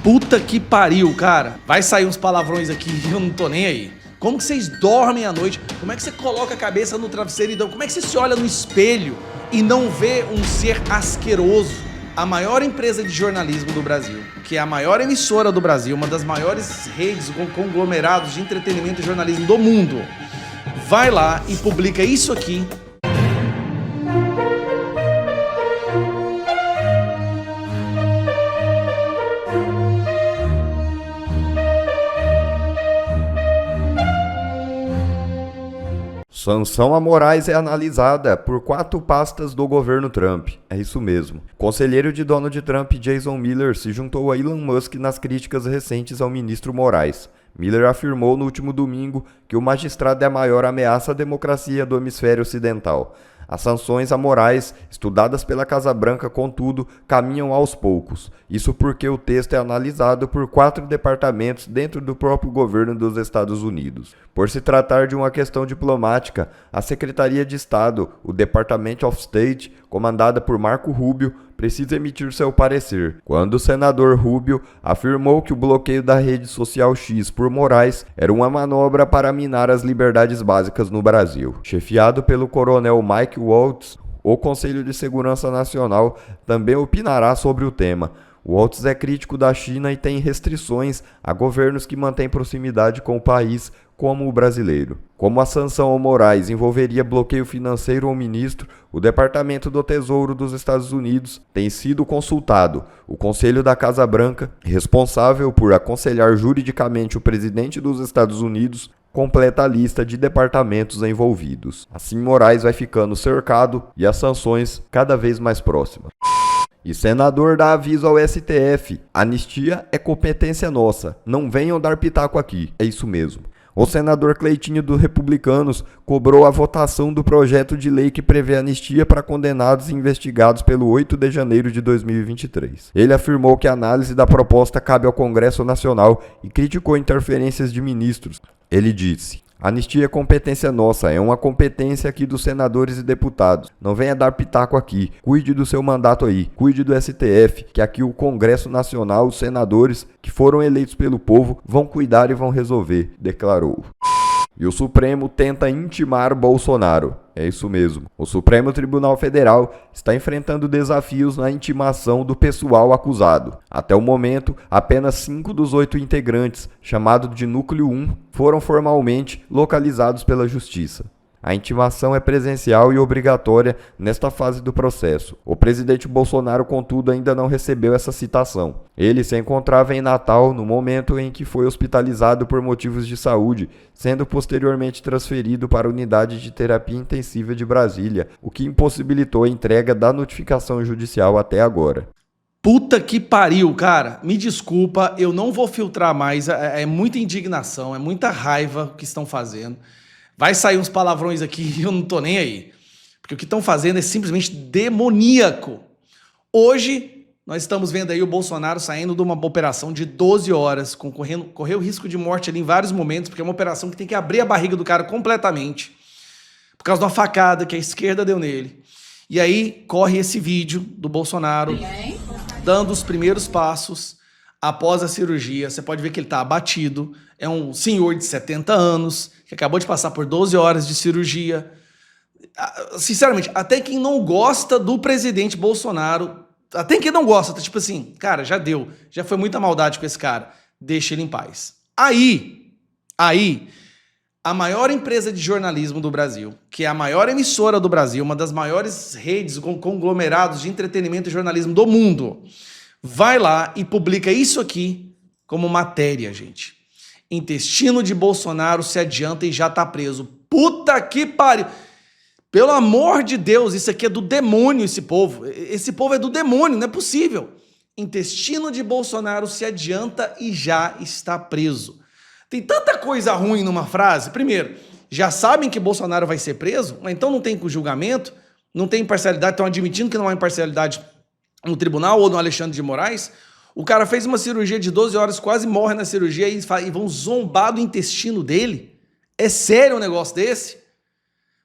Puta que pariu, cara. Vai sair uns palavrões aqui e eu não tô nem aí. Como que vocês dormem à noite? Como é que você coloca a cabeça no travesseiro e como é que você se olha no espelho e não vê um ser asqueroso? A maior empresa de jornalismo do Brasil, que é a maior emissora do Brasil, uma das maiores redes, conglomerados de entretenimento e jornalismo do mundo, vai lá e publica isso aqui. Sanção a Moraes é analisada por 4 pastas do governo Trump. É isso mesmo. Conselheiro de Donald Trump, Jason Miller, se juntou a Elon Musk nas críticas recentes ao ministro Moraes. Miller afirmou no último domingo que o magistrado é a maior ameaça à democracia do hemisfério ocidental. As sanções a Moraes, estudadas pela Casa Branca, contudo, caminham aos poucos. Isso porque o texto é analisado por 4 departamentos dentro do próprio governo dos Estados Unidos. Por se tratar de uma questão diplomática, a Secretaria de Estado, o Department of State, comandada por Marco Rubio, precisa emitir seu parecer. Quando o senador Rubio afirmou que o bloqueio da rede social X por Moraes era uma manobra para minar as liberdades básicas no Brasil. Chefiado pelo coronel Mike Waltz, o Conselho de Segurança Nacional também opinará sobre o tema. Waltz é crítico da China e tem restrições a governos que mantêm proximidade com o país, como o brasileiro. Como a sanção ao Moraes envolveria bloqueio financeiro ao ministro, o Departamento do Tesouro dos Estados Unidos tem sido consultado. O Conselho da Casa Branca, responsável por aconselhar juridicamente o presidente dos Estados Unidos, completa a lista de departamentos envolvidos. Assim, Moraes vai ficando cercado e as sanções cada vez mais próximas. E senador dá aviso ao STF. Anistia é competência nossa. Não venham dar pitaco aqui. É isso mesmo. O senador Cleitinho dos Republicanos cobrou a votação do projeto de lei que prevê anistia para condenados e investigados pelo 8 de janeiro de 2023. Ele afirmou que a análise da proposta cabe ao Congresso Nacional e criticou interferências de ministros. Ele disse: anistia é competência nossa, é uma competência aqui dos senadores e deputados. Não venha dar pitaco aqui, cuide do seu mandato aí, cuide do STF, que aqui o Congresso Nacional, os senadores que foram eleitos pelo povo, vão cuidar e vão resolver, declarou. E o Supremo tenta intimar Bolsonaro. É isso mesmo. O Supremo Tribunal Federal está enfrentando desafios na intimação do pessoal acusado. Até o momento, apenas 5 dos 8 integrantes, chamado de Núcleo 1, foram formalmente localizados pela Justiça. A intimação é presencial e obrigatória nesta fase do processo. O presidente Bolsonaro, contudo, ainda não recebeu essa citação. Ele se encontrava em Natal no momento em que foi hospitalizado por motivos de saúde, sendo posteriormente transferido para a unidade de terapia intensiva de Brasília, o que impossibilitou a entrega da notificação judicial até agora. Puta que pariu, cara. Me desculpa, eu não vou filtrar mais. É muita indignação, é muita raiva o que estão fazendo. Vai sair uns palavrões aqui e eu não tô nem aí. Porque o que estão fazendo é simplesmente demoníaco. Hoje, nós estamos vendo aí o Bolsonaro saindo de uma operação de 12 horas, correu risco de morte ali em vários momentos, porque é uma operação que tem que abrir a barriga do cara completamente, por causa de uma facada que a esquerda deu nele. E aí corre esse vídeo do Bolsonaro dando os primeiros passos após a cirurgia. Você pode ver que ele está abatido. É um senhor de 70 anos, que acabou de passar por 12 horas de cirurgia. Sinceramente, até quem não gosta do presidente Bolsonaro, até quem não gosta, tá tipo assim, cara, já deu, já foi muita maldade com esse cara, deixa ele em paz. Aí, a maior empresa de jornalismo do Brasil, que é a maior emissora do Brasil, uma das maiores redes, conglomerados de entretenimento e jornalismo do mundo, vai lá e publica isso aqui como matéria, gente. Intestino de Bolsonaro se adianta e já tá preso. Puta que pariu! Pelo amor de Deus, isso aqui é do demônio, esse povo. Esse povo é do demônio, não é possível. Intestino de Bolsonaro se adianta e já está preso. Tem tanta coisa ruim numa frase. Primeiro, já sabem que Bolsonaro vai ser preso, mas então não tem julgamento, não tem imparcialidade, estão admitindo que não há imparcialidade no tribunal ou no Alexandre de Moraes. O cara fez uma cirurgia de 12 horas, quase morre na cirurgia e vão zombar do intestino dele? É sério um negócio desse?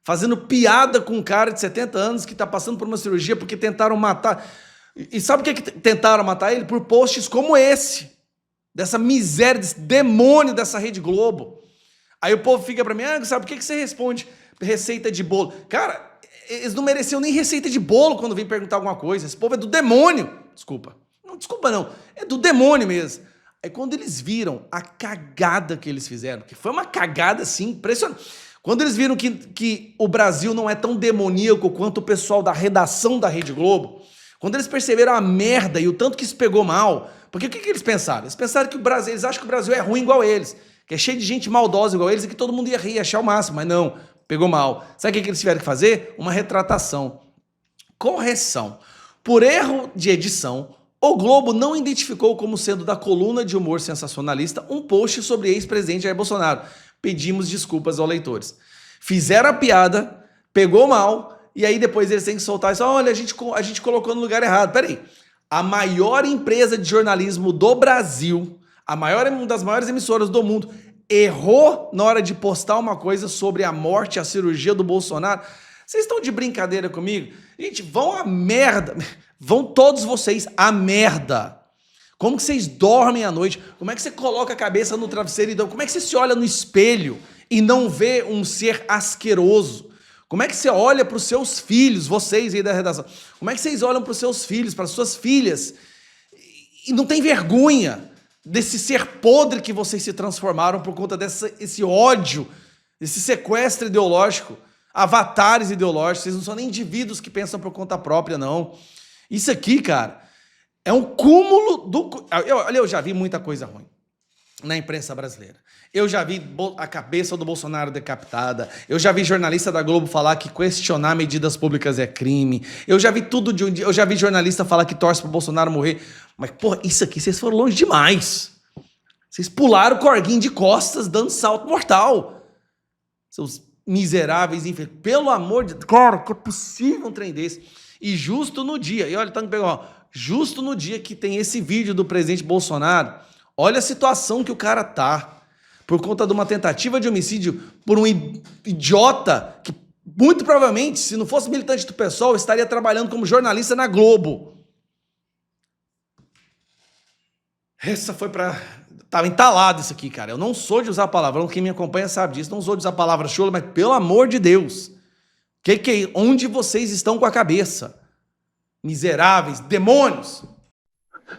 Fazendo piada com um cara de 70 anos que está passando por uma cirurgia porque tentaram matar. E sabe por que tentaram matar ele? Por posts como esse. dessa miséria, desse demônio dessa Rede Globo. Aí o povo fica pra mim, sabe por que você responde receita de bolo? Cara, eles não mereciam nem receita de bolo quando vem perguntar alguma coisa. Esse povo é do demônio. Desculpa. Não, desculpa não. É do demônio mesmo. Aí quando eles viram a cagada que eles fizeram, que foi uma cagada assim impressionante. Quando eles viram que o Brasil não é tão demoníaco quanto o pessoal da redação da Rede Globo, quando eles perceberam a merda e o tanto que isso pegou mal, porque o que eles pensaram? Eles pensaram que o Brasil, eles acham que o Brasil é ruim igual eles, que é cheio de gente maldosa igual eles e que todo mundo ia rir e achar o máximo, mas não, pegou mal. Sabe o que eles tiveram que fazer? Uma retratação. Correção. Por erro de edição, o Globo não identificou como sendo da coluna de humor sensacionalista um post sobre ex-presidente Jair Bolsonaro. Pedimos desculpas aos leitores. Fizeram a piada, pegou mal, e aí depois eles têm que soltar isso. Olha, a gente colocou no lugar errado. Peraí. A maior empresa de jornalismo do Brasil, uma das maiores emissoras do mundo, errou na hora de postar uma coisa sobre a morte, a cirurgia do Bolsonaro. Vocês estão de brincadeira comigo? Gente, vão a merda. Vão todos vocês a merda. Como que vocês dormem à noite? Como é que você coloca a cabeça no travesseiro e como é que você se olha no espelho e não vê um ser asqueroso? Como é que você olha para os seus filhos, vocês aí da redação? Como é que vocês olham para os seus filhos, para as suas filhas e não tem vergonha desse ser podre que vocês se transformaram por conta desse ódio, desse sequestro ideológico, avatares ideológicos? Vocês não são nem indivíduos que pensam por conta própria, não. Isso aqui, cara, é um cúmulo do... Eu já vi muita coisa ruim na imprensa brasileira. Eu já vi a cabeça do Bolsonaro decapitada. Eu já vi jornalista da Globo falar que questionar medidas públicas é crime. Eu já vi tudo de um dia. Eu já vi jornalista falar que torce pro Bolsonaro morrer. Mas, porra, isso aqui vocês foram longe demais. Vocês pularam o corguinho de costas dando salto mortal. Seus miseráveis, infeliz. Pelo amor de Deus. Cara, que é possível um trem desse? E justo no dia, e olha, tanto que pegou, ó, justo no dia que tem esse vídeo do presidente Bolsonaro, olha a situação que o cara tá, por conta de uma tentativa de homicídio por um idiota que, muito provavelmente, se não fosse militante do PSOL, estaria trabalhando como jornalista na Globo. Essa foi pra... Tava entalado isso aqui, cara. Eu não sou de usar palavrão, quem me acompanha sabe disso, não sou de usar palavra chula, mas pelo amor de Deus... Onde vocês estão com a cabeça? Miseráveis, demônios!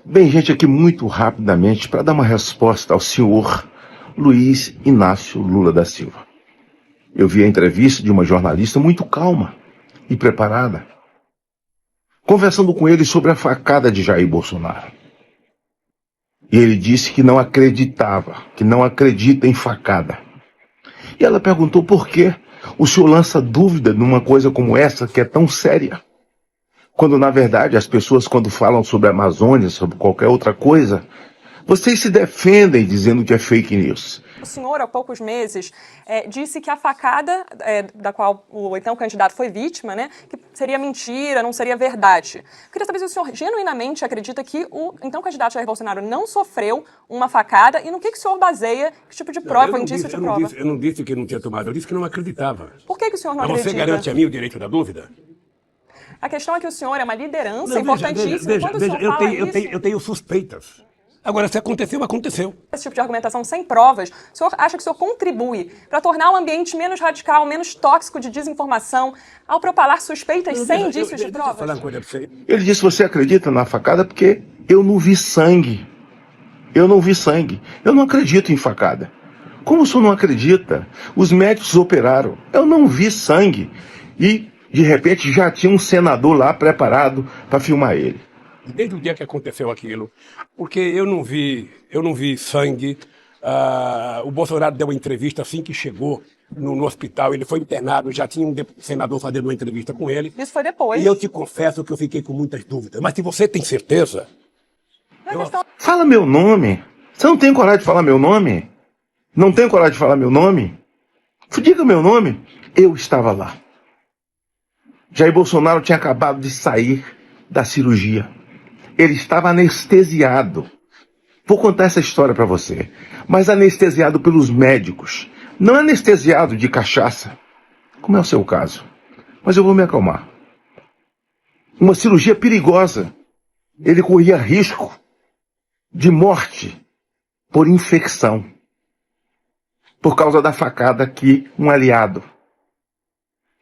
Bem, gente, aqui muito rapidamente para dar uma resposta ao senhor Luiz Inácio Lula da Silva. Eu vi a entrevista de uma jornalista muito calma e preparada, conversando com ele sobre a facada de Jair Bolsonaro. E ele disse que não acreditava, que não acredita em facada. E ela perguntou por quê o senhor lança dúvida numa coisa como essa, que é tão séria. Quando, na verdade, as pessoas, quando falam sobre a Amazônia, sobre qualquer outra coisa, vocês se defendem dizendo que é fake news. O senhor, há poucos meses, disse que a facada da qual o então candidato foi vítima, né, que seria mentira, não seria verdade. Eu queria saber se o senhor genuinamente acredita que o então candidato Jair Bolsonaro não sofreu uma facada e no que o senhor baseia, que tipo de prova, indício de prova? Eu não disse que não tinha tomado, eu disse que não acreditava. Por que o senhor não acredita? Você garante a mim o direito da dúvida? A questão é que o senhor é uma liderança importantíssima. Eu tenho suspeitas. Agora, se aconteceu, aconteceu. Esse tipo de argumentação sem provas, o senhor acha que o senhor contribui para tornar o ambiente menos radical, menos tóxico de desinformação, ao propalar suspeitas sem indícios de provas? Falar uma coisa pra você. Ele disse, você acredita na facada? Porque eu não vi sangue. Eu não vi sangue. Eu não acredito em facada. Como o senhor não acredita? Os médicos operaram. Eu não vi sangue. E, de repente, já tinha um senador lá preparado para filmar ele. Desde o dia que aconteceu aquilo, porque eu não vi sangue. O Bolsonaro deu uma entrevista assim que chegou no hospital, ele foi internado, já tinha um senador fazendo uma entrevista com ele. Isso foi depois. E eu te confesso que eu fiquei com muitas dúvidas. Mas se você tem certeza... Fala meu nome. Você não tem coragem de falar meu nome? Não tem coragem de falar meu nome? Diga meu nome. Eu estava lá. Jair Bolsonaro tinha acabado de sair da cirurgia. Ele estava anestesiado. Vou contar essa história para você. Mas anestesiado pelos médicos. Não anestesiado de cachaça, como é o seu caso. Mas eu vou me acalmar. Uma cirurgia perigosa. Ele corria risco de morte. por infecção, por causa da facada que um aliado,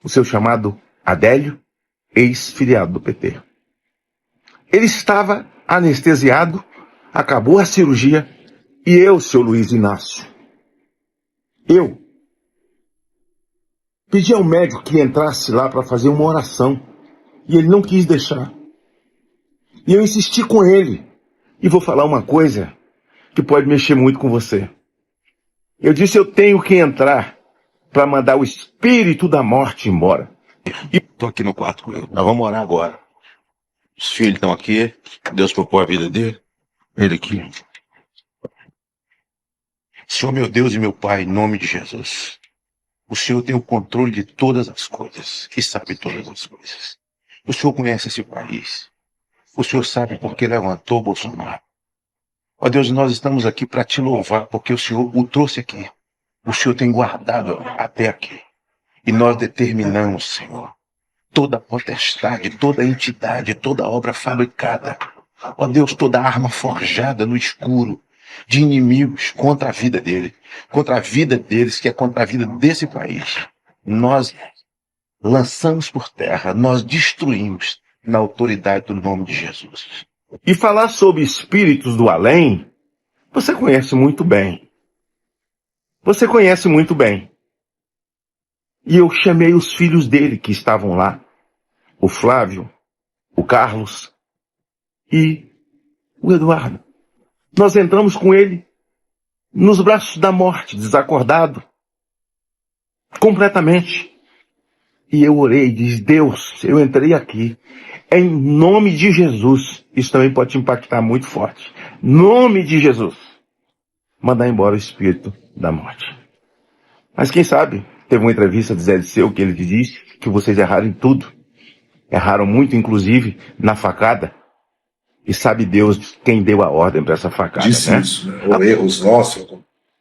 o seu chamado Adélio, ex-filiado do PT. Ele estava anestesiado, acabou a cirurgia, e eu, seu Luiz Inácio, eu pedi ao médico que entrasse lá para fazer uma oração, e ele não quis deixar. E eu insisti com ele, e vou falar uma coisa que pode mexer muito com você. Eu disse, eu tenho que entrar para mandar o espírito da morte embora. E tô aqui no quarto com ele. Nós vamos orar agora. Os filhos estão aqui. Deus propôs a vida dele. Ele aqui. Senhor, meu Deus e meu Pai, em nome de Jesus. O Senhor tem o controle de todas as coisas. E sabe todas as coisas. O Senhor conhece esse país. O Senhor sabe por que levantou Bolsonaro. Ó Deus, nós estamos aqui para te louvar, porque o Senhor o trouxe aqui. O Senhor tem guardado até aqui. E nós determinamos, Senhor, toda potestade, toda entidade, toda obra fabricada. Ó Deus, toda arma forjada no escuro de inimigos contra a vida dele, contra a vida deles, que é contra a vida desse país. Nós lançamos por terra, nós destruímos na autoridade do nome de Jesus. E falar sobre espíritos do além, você conhece muito bem. Você conhece muito bem. E eu chamei os filhos dele que estavam lá, o Flávio, o Carlos e o Eduardo. Nós entramos com ele nos braços da morte, desacordado, completamente. E eu orei e disse, Deus, eu entrei aqui, em nome de Jesus. Isso também pode te impactar muito forte. Nome de Jesus. Mandar embora o espírito da morte. Mas quem sabe, teve uma entrevista de Zé Disseu que ele disse que vocês erraram em tudo. Erraram muito, inclusive, na facada. E sabe Deus quem deu a ordem para essa facada, disse né? isso, né? Ou erros nossos,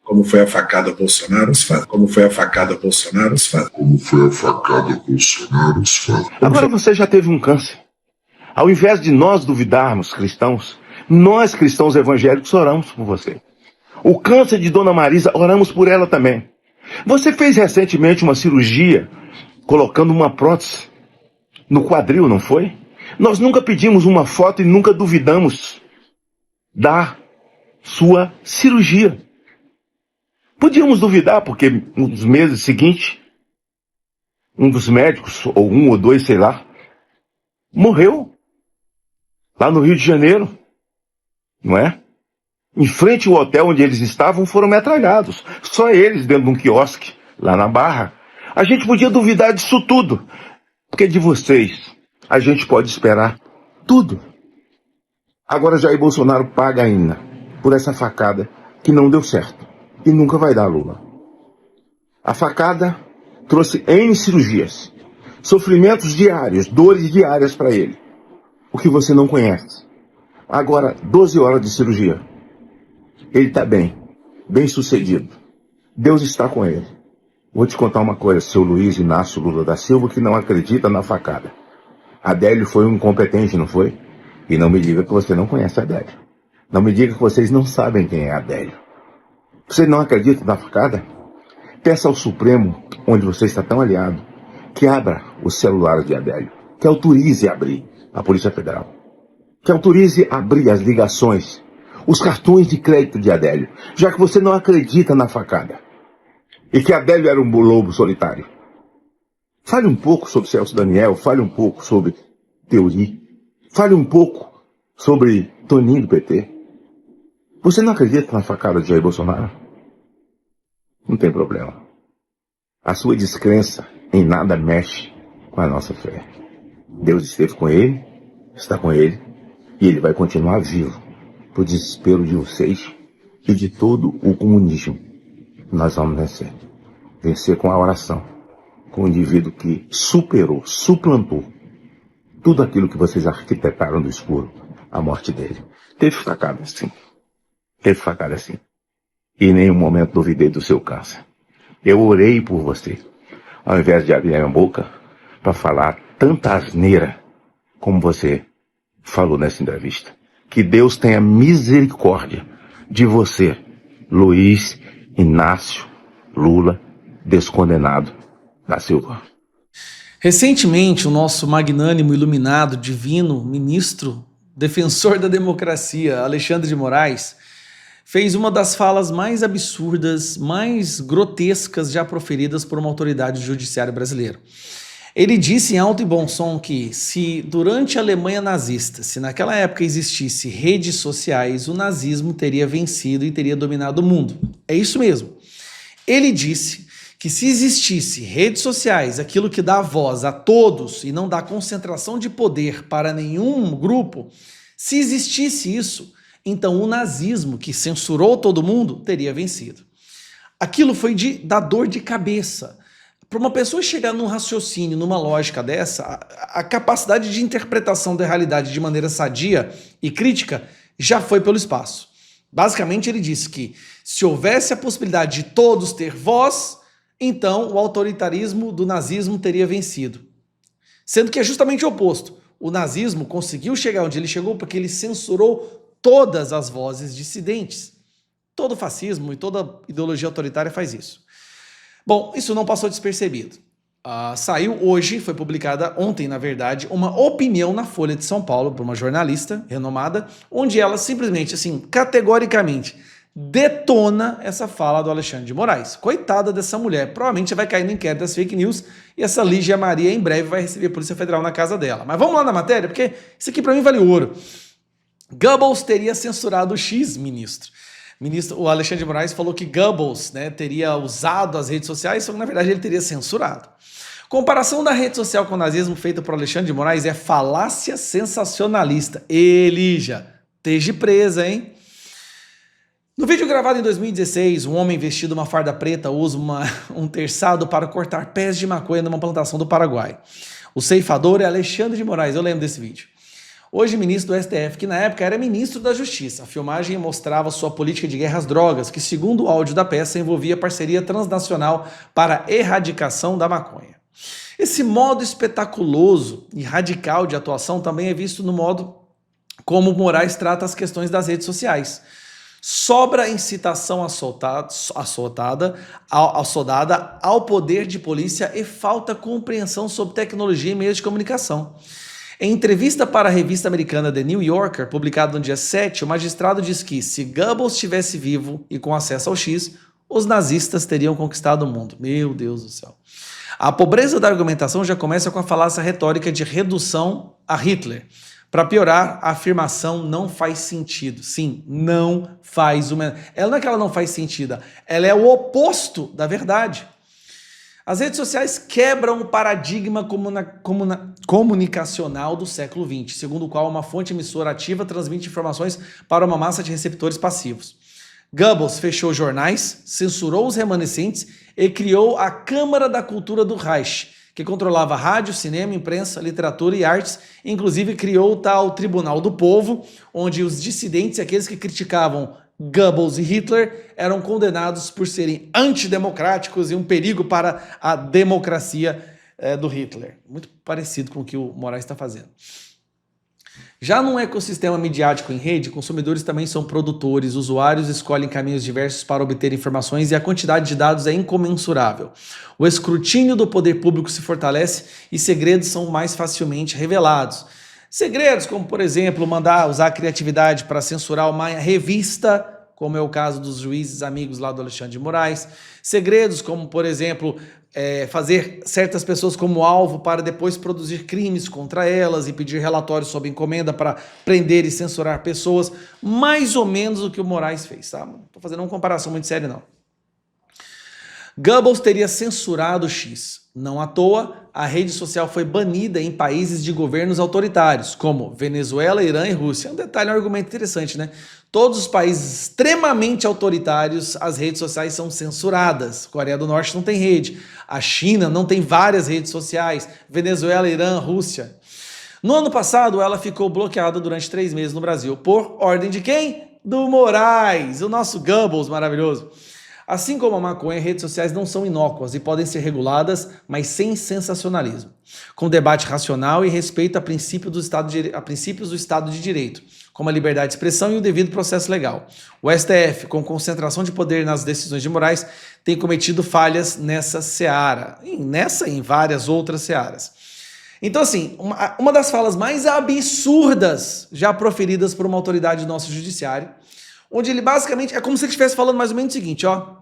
como foi a facada Bolsonaro, os fatos. Como foi a facada Bolsonaro, os fatos. Como foi a facada Bolsonaro, os fatos. Agora você já teve um câncer. Ao invés de nós duvidarmos, cristãos, nós cristãos evangélicos oramos por você. O câncer de Dona Marisa, oramos por ela também. Você fez recentemente uma cirurgia colocando uma prótese no quadril, não foi? Nós nunca pedimos uma foto e nunca duvidamos da sua cirurgia. Podíamos duvidar porque nos meses seguintes, um dos médicos, ou um ou dois, sei lá, morreu lá no Rio de Janeiro, não é? Em frente ao hotel onde eles estavam foram metralhados. Só eles dentro de um quiosque, lá na Barra. A gente podia duvidar disso tudo, porque de vocês a gente pode esperar tudo. Agora Jair Bolsonaro paga ainda por essa facada que não deu certo e nunca vai dar, Lula. A facada trouxe N cirurgias, sofrimentos diários, dores diárias para ele, o que você não conhece. Agora, 12 horas de cirurgia. Ele está bem sucedido. Deus está com ele. Vou te contar uma coisa, seu Luiz Inácio Lula da Silva, que não acredita na facada. Adélio foi um incompetente, não foi? E não me diga que você não conhece Adélio. Não me diga que vocês não sabem quem é Adélio. Você não acredita na facada? Peça ao Supremo, onde você está tão aliado, que abra os celulares de Adélio. Que autorize abrir a Polícia Federal. Que autorize abrir as ligações, os cartões de crédito de Adélio, já que você não acredita na facada. E que Adélio era um lobo solitário. Fale um pouco sobre Celso Daniel, fale um pouco sobre Teori, fale um pouco sobre Toninho do PT. Você não acredita na facada de Jair Bolsonaro? Não tem problema. A sua descrença em nada mexe com a nossa fé. Deus esteve com ele, está com ele, e ele vai continuar vivo, por desespero de vocês e de todo o comunismo. Nós vamos vencer. Vencer com a oração. Com o indivíduo que superou, suplantou tudo aquilo que vocês arquitetaram no escuro, a morte dele. Teve facada assim. Teve facada assim. E em nenhum momento duvidei do seu câncer. Eu orei por você, ao invés de abrir a minha boca para falar tanta asneira como você falou nessa entrevista. Que Deus tenha misericórdia de você Luiz Inácio Lula Descondenado da Silva. Recentemente, o nosso magnânimo, iluminado, divino ministro, defensor da democracia, Alexandre de Moraes, fez uma das falas mais absurdas, mais grotescas já proferidas por uma autoridade do judiciário brasileiro. Ele disse em alto e bom som que se durante a Alemanha nazista, se naquela época existisse redes sociais, o nazismo teria vencido e teria dominado o mundo. É isso mesmo. Ele disse que se existisse redes sociais, aquilo que dá voz a todos e não dá concentração de poder para nenhum grupo, se existisse isso, então o nazismo, que censurou todo mundo, teria vencido. Aquilo foi da dor de cabeça. Para uma pessoa chegar num raciocínio, numa lógica dessa, a capacidade de interpretação da realidade de maneira sadia e crítica já foi pelo espaço. Basicamente, ele disse que se houvesse a possibilidade de todos ter voz, então o autoritarismo do nazismo teria vencido. Sendo que é justamente o oposto. O nazismo conseguiu chegar onde ele chegou porque ele censurou todas as vozes dissidentes. Todo fascismo e toda ideologia autoritária faz isso. Bom, isso não passou despercebido. Saiu hoje, foi publicada ontem, na verdade, uma opinião na Folha de São Paulo por uma jornalista renomada, onde ela simplesmente, assim, categoricamente detona essa fala do Alexandre de Moraes. Coitada dessa mulher, provavelmente vai cair no inquérito das fake news e essa Lígia Maria em breve vai receber a Polícia Federal na casa dela. Mas vamos lá na matéria, porque isso aqui para mim vale ouro. Goebbels teria censurado o X, ministro. O Alexandre de Moraes falou que Goebbels, né, teria usado as redes sociais, só que na verdade ele teria censurado. Comparação da rede social com o nazismo feita por Alexandre de Moraes é falácia sensacionalista. Lígia, esteja presa, hein? No vídeo gravado em 2016, um homem vestido uma farda preta usa um terçado para cortar pés de maconha numa plantação do Paraguai. O ceifador é Alexandre de Moraes, eu lembro desse vídeo. Hoje ministro do STF, que na época era ministro da Justiça. A filmagem mostrava sua política de guerra às drogas, que segundo o áudio da peça envolvia parceria transnacional para a erradicação da maconha. Esse modo espetaculoso e radical de atuação também é visto no modo como Moraes trata as questões das redes sociais. Sobra incitação assodada ao poder de polícia e falta compreensão sobre tecnologia e meios de comunicação. Em entrevista para a revista americana The New Yorker, publicada no dia 7, o magistrado diz que se Goebbels estivesse vivo e com acesso ao X, os nazistas teriam conquistado o mundo. Meu Deus do céu. A pobreza da argumentação já começa com a falácia retórica de redução a Hitler. Para piorar, a afirmação não faz sentido. Sim, não faz o menor. Ela não é que ela não faz sentido, ela é o oposto da verdade. As redes sociais quebram o paradigma comunicacional do século XX, segundo o qual uma fonte emissora ativa transmite informações para uma massa de receptores passivos. Goebbels fechou jornais, censurou os remanescentes e criou a Câmara da Cultura do Reich, que controlava rádio, cinema, imprensa, literatura e artes, inclusive criou o tal Tribunal do Povo, onde os dissidentes e aqueles que criticavam Goebbels e Hitler eram condenados por serem antidemocráticos e um perigo para a democracia do Hitler. Muito parecido com o que o Moraes está fazendo. Já num ecossistema midiático em rede, consumidores também são produtores, usuários escolhem caminhos diversos para obter informações e a quantidade de dados é incomensurável. O escrutínio do poder público se fortalece e segredos são mais facilmente revelados. Segredos como, por exemplo, usar a criatividade para censurar uma revista, como é o caso dos juízes amigos lá do Alexandre de Moraes. Segredos como, por exemplo, fazer certas pessoas como alvo para depois produzir crimes contra elas e pedir relatórios sob encomenda para prender e censurar pessoas. Mais ou menos o que o Moraes fez, tá? Não estou fazendo uma comparação muito séria, não. Goebbels teria censurado o X. Não à toa, a rede social foi banida em países de governos autoritários, como Venezuela, Irã e Rússia. Um detalhe, um argumento interessante, né? Todos os países extremamente autoritários, as redes sociais são censuradas. Coreia do Norte não tem rede. A China não tem várias redes sociais. Venezuela, Irã, Rússia. No ano passado, ela ficou bloqueada durante 3 meses no Brasil. Por ordem de quem? Do Moraes, o nosso Goebbels maravilhoso. Assim como a maconha, redes sociais não são inócuas e podem ser reguladas, mas sem sensacionalismo, com debate racional e respeito a princípios do Estado de Direito, como a liberdade de expressão e o devido processo legal. O STF, com concentração de poder nas decisões de Moraes, tem cometido falhas nessa seara, nessa e em várias outras searas. Então, assim, uma das falas mais absurdas já proferidas por uma autoridade do nosso judiciário, onde ele basicamente, é como se ele estivesse falando mais ou menos o seguinte, ó.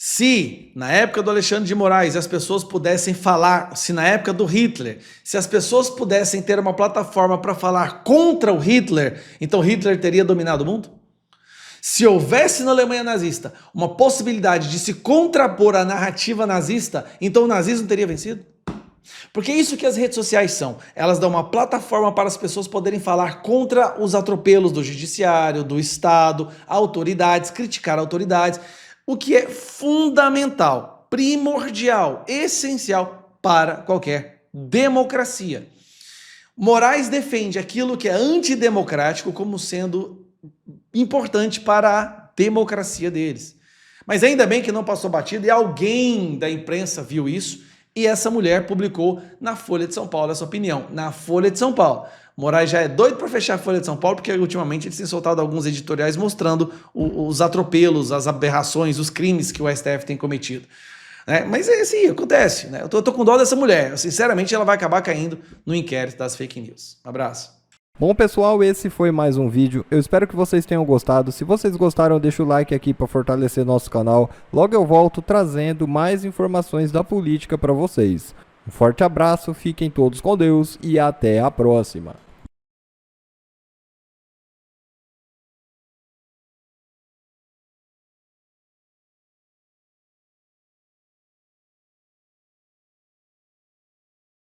Se na época do Alexandre de Moraes as pessoas pudessem falar, se na época do Hitler, se as pessoas pudessem ter uma plataforma para falar contra o Hitler, então Hitler teria dominado o mundo? Se houvesse na Alemanha nazista uma possibilidade de se contrapor à narrativa nazista, então o nazismo teria vencido? Porque é isso que as redes sociais são. Elas dão uma plataforma para as pessoas poderem falar contra os atropelos do judiciário, do Estado, autoridades, criticar autoridades, o que é fundamental, primordial, essencial para qualquer democracia. Moraes defende aquilo que é antidemocrático como sendo importante para a democracia deles. Mas ainda bem que não passou batido e alguém da imprensa viu isso e essa mulher publicou na Folha de São Paulo essa opinião, na Folha de São Paulo. Moraes já é doido para fechar a Folha de São Paulo, porque ultimamente eles têm soltado alguns editoriais mostrando os atropelos, as aberrações, os crimes que o STF tem cometido. Mas é assim, acontece. Eu tô com dó dessa mulher. Sinceramente, ela vai acabar caindo no inquérito das fake news. Um abraço. Bom, pessoal, esse foi mais um vídeo. Eu espero que vocês tenham gostado. Se vocês gostaram, deixa o like aqui para fortalecer nosso canal. Logo eu volto trazendo mais informações da política para vocês. Um forte abraço, fiquem todos com Deus e até a próxima.